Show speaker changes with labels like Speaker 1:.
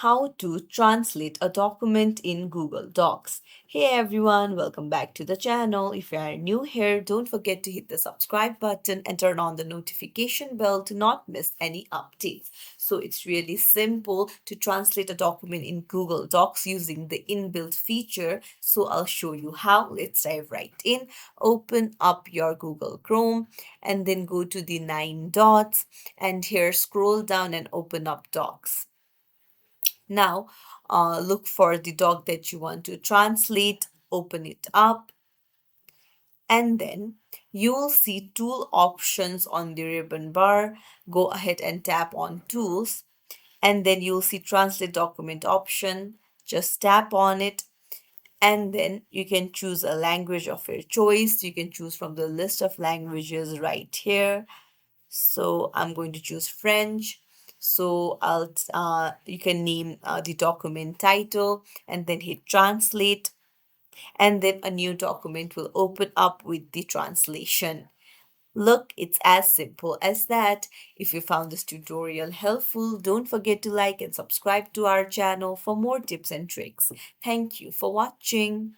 Speaker 1: how to translate a document in Google Docs. Hey everyone, welcome back to the channel. If you are new here, don't forget to hit the subscribe button and turn on the notification bell to not miss any updates. So it's really simple to translate a document in Google Docs using the inbuilt feature. So I'll show you how. Let's dive right in. Open up your Google Chrome and then go to the 9 dots, and here scroll down and open up Docs. Now, look for the doc that you want to translate, open it up, and then you will see tool options on the ribbon bar. Go ahead and tap on tools, and then you'll see translate document option. Just tap on it, and then you can choose a language of your choice. You can choose from the list of languages right here. So I'm going to choose French. So you can name the document title and then hit translate, and then a new document will open up with the translation. Look, it's as simple as that. If you found this tutorial helpful, don't forget to like and subscribe to our channel for more tips and tricks. Thank you for watching.